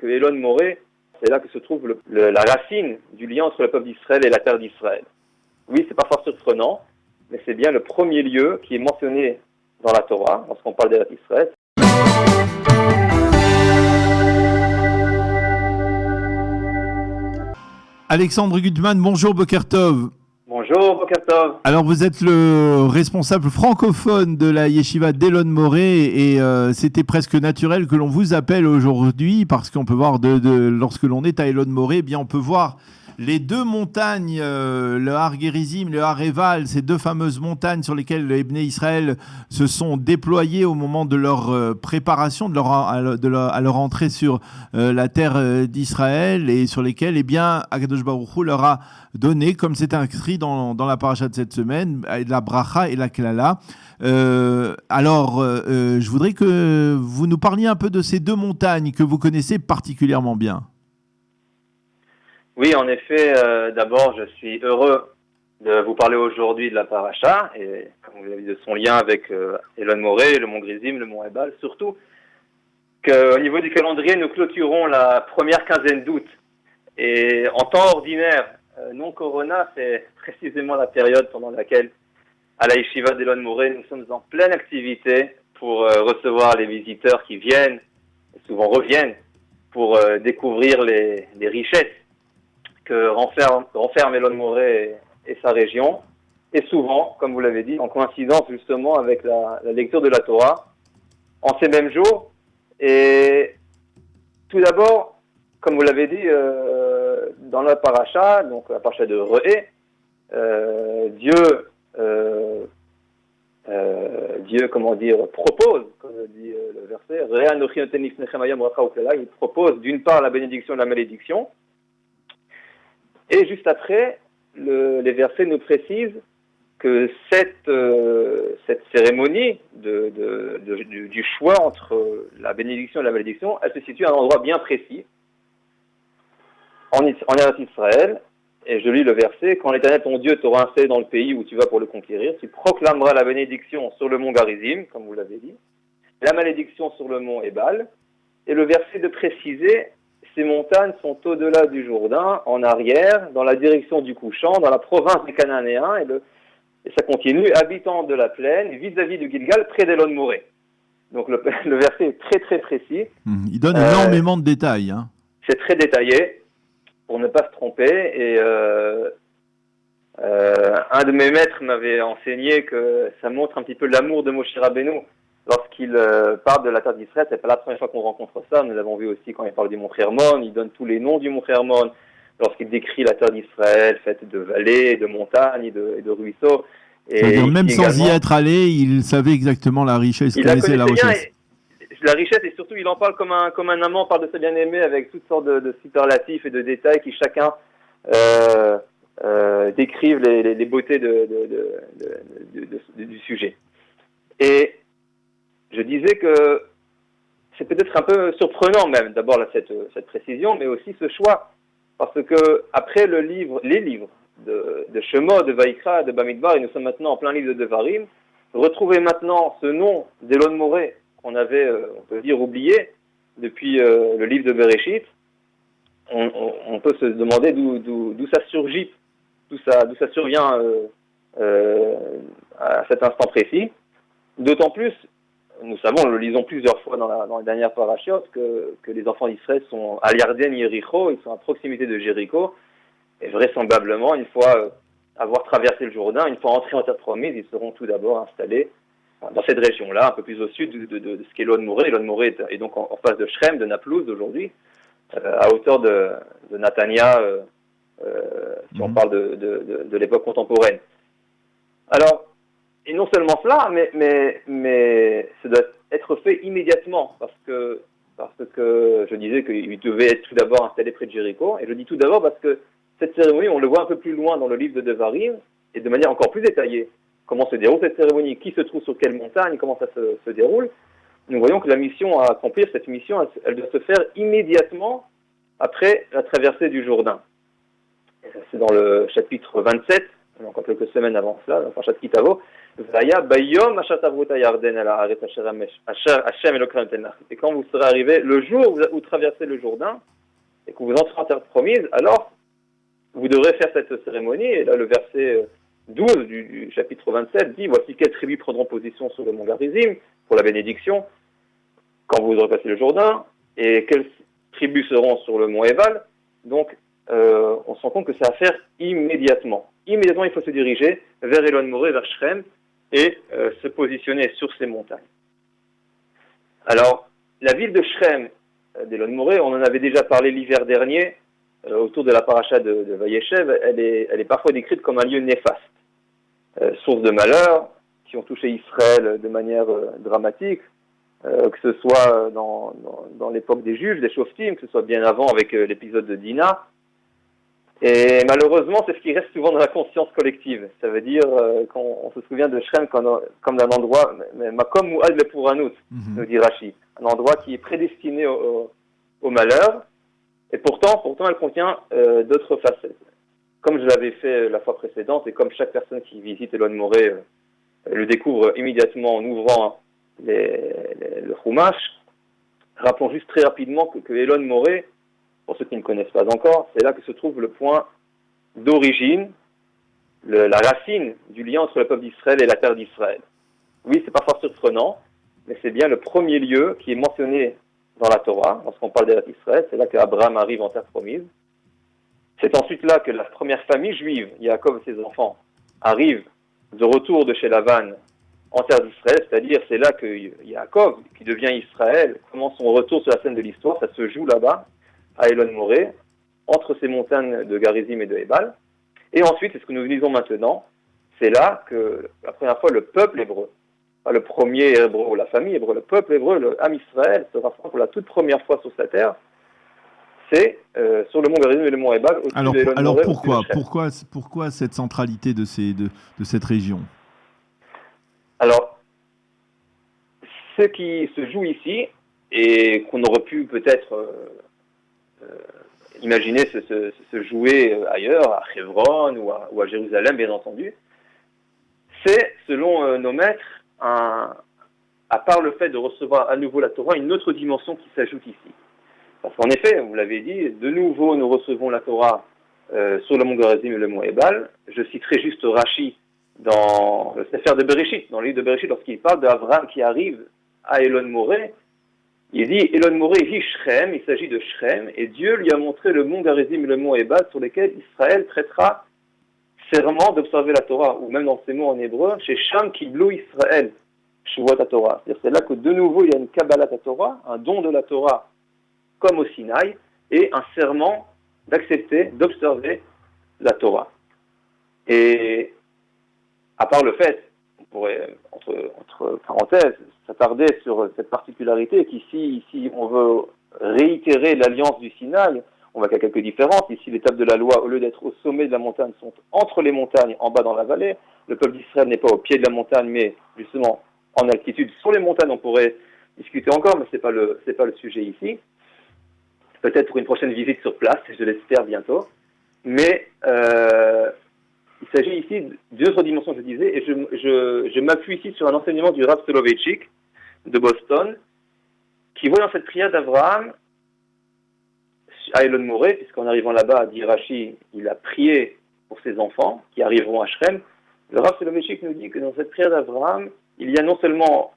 que Elon Moré, c'est là que se trouve la racine du lien entre le peuple d'Israël et la terre d'Israël. Oui, c'est pas fort surprenant, mais c'est bien le premier lieu qui est mentionné dans la Torah, lorsqu'on parle d'Eretz Israël. Alexandre Gutman, bonjour Boker Tov. Bonjour Boker Tov. Alors vous êtes le responsable francophone de la yeshiva d'Elon Moré et c'était presque naturel que l'on vous appelle aujourd'hui parce qu'on peut voir lorsque l'on est à Elon Moré, eh bien on peut voir les deux montagnes, le Har Gerizim, le Har Eval, ces deux fameuses montagnes sur lesquelles les Bnei Israël se sont déployés au moment de leur préparation, à leur entrée sur la terre d'Israël et sur lesquelles, eh bien, Akadosh Baruch Hu leur a donné, comme c'est inscrit dans la paracha de cette semaine, la bracha et la klala. Je voudrais que vous nous parliez un peu de ces deux montagnes que vous connaissez particulièrement bien. Oui, en effet, d'abord, je suis heureux de vous parler aujourd'hui de la paracha, et comme vous avez dit, de son lien avec Elon Moré, le mont Gerizim, le mont Ebal, surtout qu'au niveau du calendrier, nous clôturons la première quinzaine d'août. Et en temps ordinaire, non corona, c'est précisément la période pendant laquelle, à la yeshiva d'Elon Moré, nous sommes en pleine activité pour recevoir les visiteurs qui viennent, et souvent reviennent, pour découvrir les richesses que renferme Elon Moré et sa région, et souvent, comme vous l'avez dit, en coïncidence justement avec la lecture de la Torah, en ces mêmes jours. Et tout d'abord, comme vous l'avez dit, dans la paracha, donc la paracha de Re'é, Dieu, propose, comme dit le verset, Re'é anochi noten lifnechem hayom bracha uklala, il propose d'une part la bénédiction et la malédiction. Et juste après, les versets nous précisent que cette cérémonie du choix entre la bénédiction et la malédiction, elle se situe à un endroit bien précis, en Eretz Israël. Et je lis le verset, quand l'Éternel ton Dieu t'aura installé dans le pays où tu vas pour le conquérir, tu proclameras la bénédiction sur le mont Gerizim, comme vous l'avez dit, la malédiction sur le mont Ebal. Et le verset de préciser, ces montagnes sont au-delà du Jourdain, en arrière, dans la direction du couchant, dans la province des Cananéens, et ça continue, habitants de la plaine, vis-à-vis du Gilgal, près d'Elon Moré. Donc le verset est très très précis. Il donne énormément de détails. Hein. C'est très détaillé, pour ne pas se tromper, et un de mes maîtres m'avait enseigné que ça montre un petit peu l'amour de Moshe Rabbeinu. Lorsqu'il parle de la terre d'Israël, c'est pas la première fois qu'on rencontre ça. Nous l'avons vu aussi quand il parle du mont Hermon. Il donne tous les noms du mont Hermon. Lorsqu'il décrit la terre d'Israël, faite de vallées, de montagnes et de ruisseaux. C'est-à-dire même sans y être allé, il savait exactement la richesse, il connaissait la richesse. La richesse, et surtout, il en parle comme un amant parle de sa bien-aimée, avec toutes sortes de superlatifs et de détails qui chacun décrivent les beautés du sujet. Et je disais que c'est peut-être un peu surprenant même, d'abord cette précision, mais aussi ce choix. Parce que après les livres de Shemot, de Vaïkra, de Bamidbar, et nous sommes maintenant en plein livre de Devarim, retrouver maintenant ce nom d'Elon Moré, qu'on avait, on peut dire, oublié depuis le livre de Bereshit, on peut se demander d'où ça surgit, d'où ça survient à cet instant précis. D'autant plus, nous savons, nous le lisons plusieurs fois dans les dernières parachiotes, que les enfants d'Israël sont à Yarden, Yericho, ils sont à proximité de Jéricho, et vraisemblablement, une fois avoir traversé le Jourdain, une fois entrés en terre promise, ils seront tout d'abord installés dans cette région-là, un peu plus au sud de ce qu'est Elon Moré. Elon Moré est donc en face de Shrem, de Naplouse aujourd'hui, à hauteur de Natania, si on parle de l'époque contemporaine. Alors, et non seulement cela, mais ça doit être fait immédiatement, parce que je disais qu'il devait être tout d'abord installé près de Jéricho, et je dis tout d'abord parce que cette cérémonie, on le voit un peu plus loin dans le livre de Devarim, et de manière encore plus détaillée. Comment se déroule cette cérémonie, qui se trouve sur quelle montagne, comment ça se déroule. Nous voyons que la mission à accomplir, cette mission, elle doit se faire immédiatement après la traversée du Jourdain. C'est dans le chapitre 27, encore quelques semaines avant cela, dans le Parashat Kitavo. Vaya bayom asher tavru et Yarden el haaretz asher Hashem Elokeichem notten lachem. Et quand vous serez arrivé le jour où vous traversez le Jourdain et que vous entrez en terre promise, alors vous devrez faire cette cérémonie. Et là, le verset 12 du chapitre 27 dit, voici quelles tribus prendront position sur le mont Garizim pour la bénédiction quand vous aurez passé le Jourdain, et quelles tribus seront sur le mont Ebal. Donc, on se rend compte que c'est à faire immédiatement. Immédiatement, il faut se diriger vers Elon Moré, vers Shrem, et se positionner sur ces montagnes. Alors, la ville de Shrem, d'Elon Moré, on en avait déjà parlé l'hiver dernier, autour de la paracha de Vayeshev, elle est parfois décrite comme un lieu néfaste, source de malheurs qui ont touché Israël de manière dramatique, que ce soit dans l'époque des juges, des shoftim, que ce soit bien avant avec l'épisode de Dina. Et malheureusement, c'est ce qui reste souvent dans la conscience collective. Ça veut dire qu'on se souvient de Shrem comme d'un endroit, makom mu'ad lepuranut, nous dit Rashi, un endroit qui est prédestiné au malheur. Et pourtant, elle contient d'autres facettes. Comme je l'avais fait la fois précédente, et comme chaque personne qui visite Elon Moré le découvre immédiatement en ouvrant le Chumash, rappelons juste très rapidement que Elon Moré, pour ceux qui ne connaissent pas encore, c'est là que se trouve le point d'origine, la racine du lien entre le peuple d'Israël et la terre d'Israël. Oui, c'est pas fort surprenant, mais c'est bien le premier lieu qui est mentionné dans la Torah, lorsqu'on parle d'Israël, c'est là qu'Abraham arrive en terre promise. C'est ensuite là que la première famille juive, Yaakov et ses enfants, arrivent de retour de chez Lavan en terre d'Israël, c'est-à-dire c'est là que Yaakov, qui devient Israël, commence son retour sur la scène de l'histoire, ça se joue là-bas, à Elon Moré, entre ces montagnes de Garizim et de Ebal. Et ensuite, c'est ce que nous lisons maintenant, c'est là que la première fois le peuple hébreu, pas le premier hébreu ou la famille hébreu, le peuple hébreu, le Ham Israël, se rassemble pour la toute première fois sur sa terre, c'est sur le mont Garizim et le mont Ebal. Alors pourquoi cette centralité de cette région? Alors, ce qui se joue ici, et qu'on aurait pu peut-être imaginer se jouer ailleurs, à Hebron ou à Jérusalem, bien entendu, c'est, selon nos maîtres, à part le fait de recevoir à nouveau la Torah, une autre dimension qui s'ajoute ici. Parce qu'en effet, vous l'avez dit, de nouveau nous recevons la Torah sur le mont Garizim et le mont Ebal. Je citerai juste Rashi dans le Sefer de Bereshit, dans le livre de Bereshit, lorsqu'il parle d'Abraham qui arrive à Elon Moré. Il dit Elon Moré hi Shrem, il s'agit de Shrem, et Dieu lui a montré le mont Garizim et le mont Ebal sur lesquels Israël traitera serment d'observer la Torah, ou même dans ces mots en hébreu, chez Sham Kiblu Israël, Shuvat Torah. C'est-à-dire c'est là que de nouveau il y a une Kabbalat Torah, un don de la Torah comme au Sinaï, et un serment d'accepter, d'observer la Torah. Et à part le fait, on pourrait, entre parenthèses, s'attarder sur cette particularité qu'ici, on veut réitérer l'alliance du Sinaï, on voit qu'il y a quelques différences. Ici, les tables de la loi, au lieu d'être au sommet de la montagne, sont entre les montagnes, en bas dans la vallée. Le peuple d'Israël n'est pas au pied de la montagne, mais justement en altitude. Sur les montagnes, on pourrait discuter encore, mais c'est pas le sujet ici. Peut-être pour une prochaine visite sur place, je l'espère bientôt. Mais il s'agit ici d'une autre dimension, je disais, et je m'appuie ici sur un enseignement du Rav Soloveitchik de Boston, qui voit dans cette prière d'Abraham à Elon Moré, puisqu'en arrivant là-bas, dit Rashi, il a prié pour ses enfants qui arriveront à Shrem. Le Rav Soloveitchik nous dit que dans cette prière d'Abraham, il y a non seulement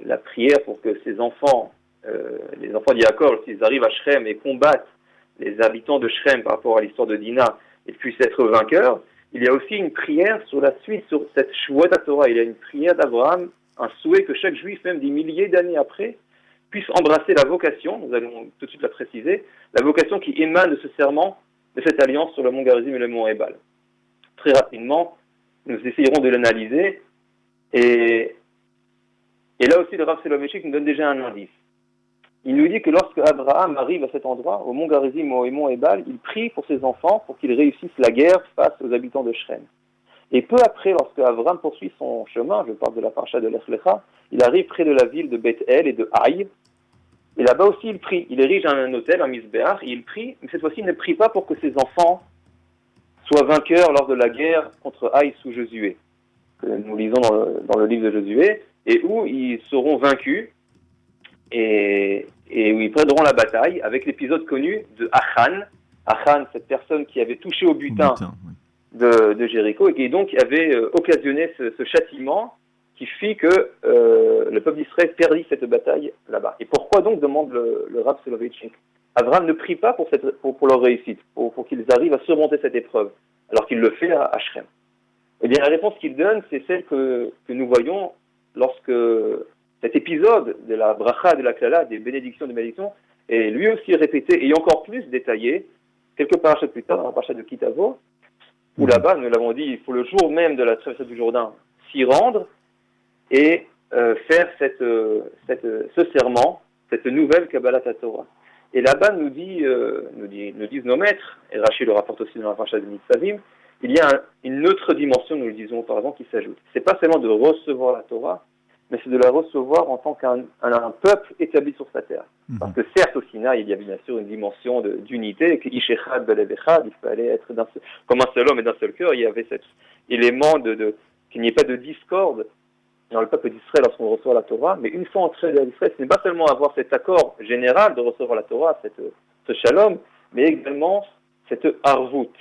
la prière pour que ses enfants, les enfants d'Yaakov, s'ils arrivent à Shrem et combattent les habitants de Shrem par rapport à l'histoire de Dina, ils puissent être vainqueurs. Il y a aussi une prière sur la suite, sur cette Shuvat Torah. Il y a une prière d'Abraham, un souhait que chaque juif, même des milliers d'années après, puisse embrasser la vocation, nous allons tout de suite la préciser, la vocation qui émane de ce serment, de cette alliance sur le mont Garizim et le mont Ebal. Très rapidement, nous essayerons de l'analyser, et là aussi le Rav Soloveitchik nous donne déjà un indice. Il nous dit que lorsque Abraham arrive à cet endroit, au mont Garizim ou au mont Ebal, il prie pour ses enfants pour qu'ils réussissent la guerre face aux habitants de Shrem. Et peu après, lorsque Abraham poursuit son chemin, je parle de la paracha de Lech Lecha, il arrive près de la ville de Beth-El et de Haï, et là-bas aussi il prie. Il érige un hôtel, un misbéach, et il prie, mais cette fois-ci il ne prie pas pour que ses enfants soient vainqueurs lors de la guerre contre Haï sous Josué. que nous lisons dans le livre de Josué, et où ils seront vaincus et où ils prendront la bataille avec l'épisode connu de Achan. Achan, cette personne qui avait touché au butin oui. de Jéricho et qui donc avait occasionné ce châtiment qui fit que le peuple d'Israël perdit cette bataille là-bas. Et pourquoi donc, demande le Rav Soloveitchik, Abraham ne prie pas pour leur réussite, pour qu'ils arrivent à surmonter cette épreuve, alors qu'il le fait à Shrem. Eh bien, la réponse qu'il donne, c'est celle que nous voyons lorsque cet épisode de la bracha, de la klala, des bénédictions, des malédictions, est lui aussi répété et encore plus détaillé, quelques parachas plus tard, dans la paracha de Kitavo, où là-bas, nous l'avons dit, il faut le jour même de la traversée du Jourdain s'y rendre et faire ce serment, cette nouvelle Kabbalat Torah. Et là-bas, nous disent nos maîtres, et Rachid le rapporte aussi dans la paracha de Nitzavim, il y a une autre dimension, nous le disions auparavant, qui s'ajoute. C'est pas seulement de recevoir la Torah, mais c'est de la recevoir en tant qu'un peuple établi sur sa terre. Parce que certes, au Sinaï, il y avait bien sûr une dimension d'unité, que Ish Echad Belev Echad, il fallait être comme un seul homme et d'un seul cœur, il y avait cet élément qu'il n'y ait pas de discorde dans le peuple d'Israël lorsqu'on reçoit la Torah, mais une fois entré dans l'Israël, ce n'est pas seulement avoir cet accord général de recevoir la Torah, ce shalom, mais également cette harvout.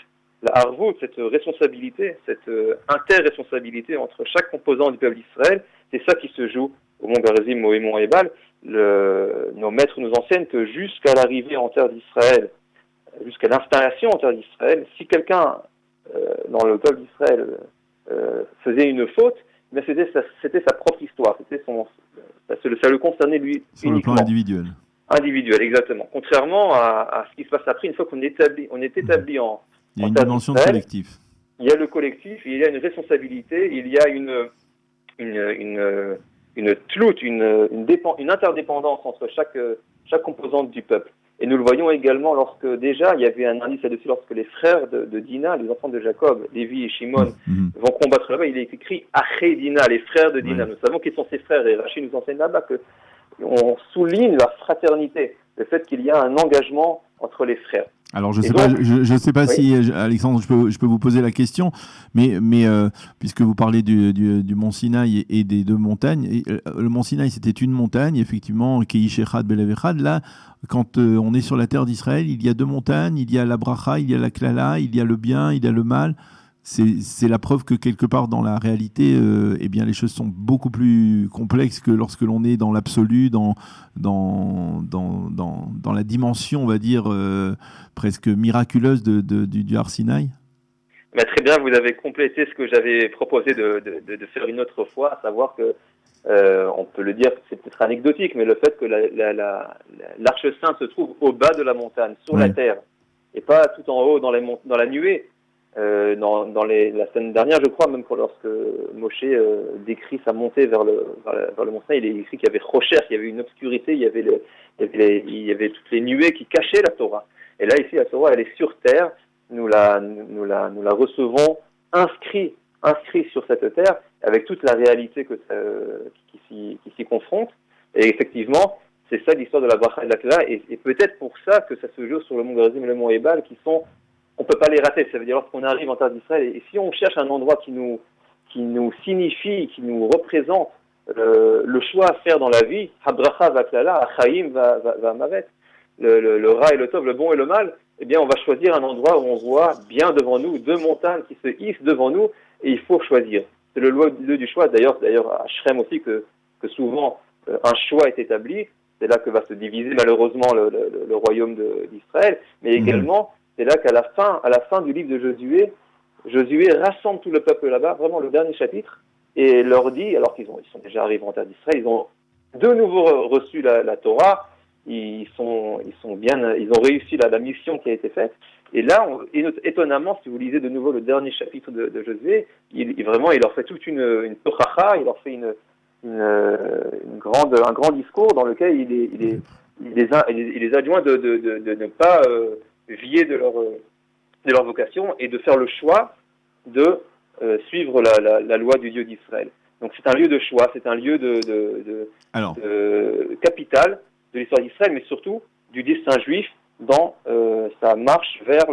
La harvout, cette responsabilité, cette interresponsabilité entre chaque composant du peuple d'Israël, c'est ça qui se joue au mont Garizim, au Mont Ebal. Nos maîtres nous enseignent que jusqu'à l'arrivée en terre d'Israël, jusqu'à l'installation en terre d'Israël, si quelqu'un dans le peuple d'Israël faisait une faute, mais c'était sa propre histoire, ça le concernait lui sur uniquement. Le plan individuel. Individuel, exactement. Contrairement à ce qui se passe après, une fois qu'on est établi en il y a une dimension de collectif. Il y a le collectif, il y a une responsabilité, il y a une tlout, une interdépendance entre chaque composante du peuple. Et nous le voyons également lorsque déjà il y avait un indice là-dessus, lorsque les frères de Dina, les enfants de Jacob, Lévi et Shimon, vont combattre là-bas, il est écrit Achei Dina, les frères de Dina. Ouais. Nous savons qu'ils sont ces frères, et Rachid nous enseigne là-bas qu'on souligne la fraternité, le fait qu'il y a un engagement entre les frères. Alors je sais pas si Alexandre, je peux vous poser la question, mais puisque vous parlez du mont Sinaï et des deux montagnes, le mont Sinaï c'était une montagne effectivement, Keish Echad Belev Echad. Là, quand on est sur la terre d'Israël, il y a deux montagnes, il y a la bracha, il y a la klala, il y a le bien, il y a le mal. C'est la preuve que quelque part dans la réalité, eh bien les choses sont beaucoup plus complexes que lorsque l'on est dans l'absolu, dans la dimension, on va dire, presque miraculeuse du Har Sinaï. Mais très bien, vous avez complété ce que j'avais proposé de faire une autre fois, à savoir que on peut le dire, c'est peut-être anecdotique, mais le fait que l'Arche Sainte se trouve au bas de la montagne, sur la terre, et pas tout en haut dans la nuée. La semaine dernière, je crois, même lorsque Moshe décrit sa montée vers le mont Sinaï, il est écrit qu'il y avait Rocher, qu'il y avait une obscurité, il y avait toutes les nuées qui cachaient la Torah. Et là, ici, la Torah, elle est sur terre. Nous la recevons inscrit sur cette terre, avec toute la réalité qui s'y confronte. Et effectivement, c'est ça l'histoire de la bracha et de la klala, et peut-être pour ça que ça se joue sur le mont Garizim et le mont Ebal, qui sont, on peut pas les rater. Ça veut dire lorsqu'on arrive en terre d'Israël, et si on cherche un endroit qui nous signifie, qui nous représente le choix à faire dans la vie, habracha va klala, achaim va mavet, le ra et le tov, le bon et le mal, eh bien on va choisir un endroit où on voit bien devant nous deux montagnes qui se hissent devant nous, et il faut choisir. C'est le lieu du choix. D'ailleurs à Shrem aussi que souvent un choix est établi. C'est là que va se diviser malheureusement le royaume d'Israël, mais également c'est là qu'à la fin du livre de Josué rassemble tout le peuple là-bas, vraiment le dernier chapitre, et leur dit, alors qu'ils sont déjà arrivés en terre d'Israël, ils ont de nouveau reçu la Torah, ils ont réussi la mission qui a été faite, et là, étonnamment, si vous lisez de nouveau le dernier chapitre de Josué, il leur fait toute une tochacha, il leur fait un grand discours dans lequel il les adjoint de ne pas vier de leur vocation et de faire le choix de suivre la loi du Dieu d'Israël. Donc c'est un lieu de choix, c'est un lieu de capital de l'histoire d'Israël, mais surtout du destin juif dans sa marche vers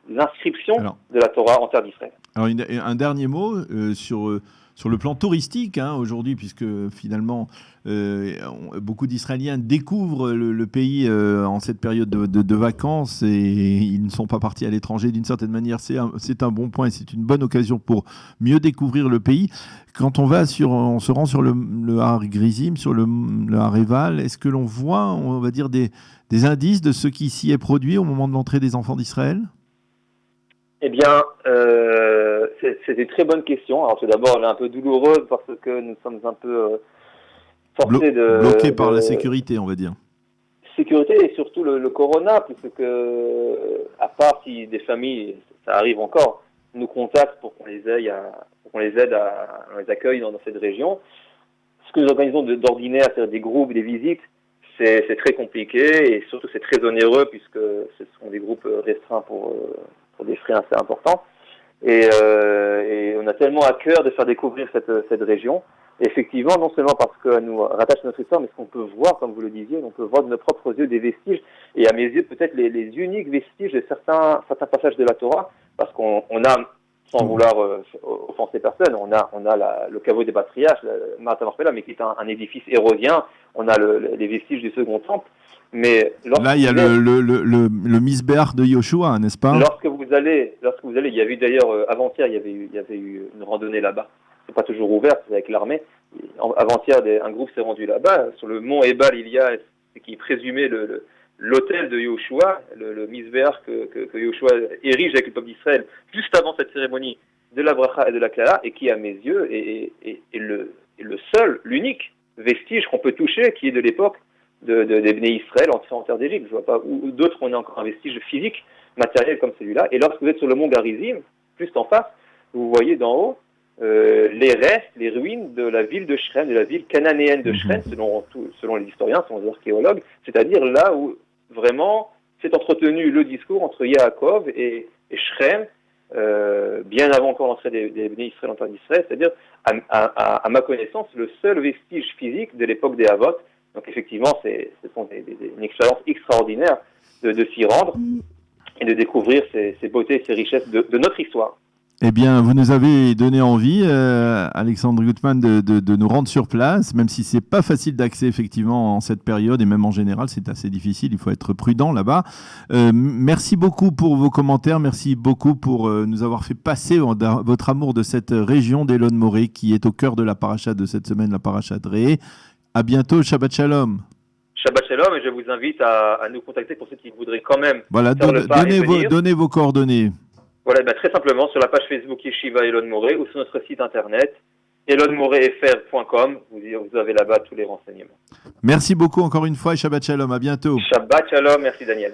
l'inscription de la Torah en terre d'Israël. Alors, un dernier mot sur le plan touristique, hein, aujourd'hui, puisque finalement, beaucoup d'Israéliens découvrent le pays en cette période de vacances et ils ne sont pas partis à l'étranger d'une certaine manière. C'est un bon point et c'est une bonne occasion pour mieux découvrir le pays. Quand on se rend sur le Har Gerizim, sur le Har Eval, est-ce que l'on voit, on va dire, des indices de ce qui s'y est produit au moment de l'entrée des enfants d'Israël ? Eh bien, c'est une très bonne question. Alors tout d'abord, elle est un peu douloureuse parce que nous sommes un peu forcés bloqués par la sécurité, on va dire. Sécurité et surtout le corona, puisque à part si des familles, ça arrive encore, nous contactent pour qu'on les aide on les accueille dans cette région. Ce que nous organisons d'ordinaire, c'est-à-dire des groupes, des visites, c'est très compliqué et surtout c'est très onéreux puisque ce sont des groupes restreints pour des frais assez importants. Et on a tellement à cœur de faire découvrir cette région. Et effectivement, non seulement parce qu'elle nous rattache à notre histoire, mais ce qu'on peut voir, comme vous le disiez, on peut voir de nos propres yeux des vestiges, et à mes yeux peut-être les uniques vestiges de certains passages de la Torah, parce qu'on a, sans vouloir offenser personne, on a le caveau des patriarches, Ma'at HaMachpelah, mais qui est un édifice hérodien, on a les vestiges du Second Temple. Mais là, il y a le Misbéach de Yoshua, n'est-ce pas ? Lorsque vous allez, il y a eu d'ailleurs avant-hier, il y avait eu une randonnée là-bas. C'est pas toujours ouvert, c'est avec l'armée. Avant-hier, un groupe s'est rendu là-bas. Sur le mont Ebal, il y a ce qui est présumé l'autel de Yoshua, le Misbéach que Yoshua érige avec le peuple d'Israël juste avant cette cérémonie de la bracha et de la kala, et qui, à mes yeux, est le seul, l'unique vestige qu'on peut toucher, qui est de l'époque des Bnei Israël entrés en terre d'Égypte. Je vois pas où d'autres on a encore un vestige physique, matériel comme celui-là. Et lorsque vous êtes sur le mont Gerizim, juste en face, vous voyez d'en haut les restes, les ruines de la ville de Shrem, de la ville cananéenne de Shrem, selon les historiens, selon les archéologues, c'est-à-dire là où vraiment s'est entretenu le discours entre Yaakov et Shrem, bien avant encore l'entrée des Bnei Israël en terre d'Israël, c'est-à-dire, à ma connaissance, le seul vestige physique de l'époque des Havot. Donc effectivement, ce sont une expérience extraordinaire de s'y rendre et de découvrir ces beautés, ces richesses de notre histoire. Eh bien, vous nous avez donné envie, Alexandre Gutman, de nous rendre sur place, même si c'est pas facile d'accès effectivement en cette période et même en général, c'est assez difficile. Il faut être prudent là-bas. Merci beaucoup pour vos commentaires. Merci beaucoup pour nous avoir fait passer votre amour de cette région d'Elon Moré qui est au cœur de la paracha de cette semaine, la paracha de Re'eh. À bientôt. Shabbat Shalom. Shabbat Shalom, et je vous invite à nous contacter pour ceux qui voudraient quand même faire le pas donnez vos coordonnées. Voilà, très simplement sur la page Facebook Yeshiva Elon Moré ou sur notre site internet elonmorefr.com. Vous avez là-bas tous les renseignements. Merci beaucoup encore une fois et Shabbat Shalom. À bientôt. Shabbat Shalom. Merci Daniel.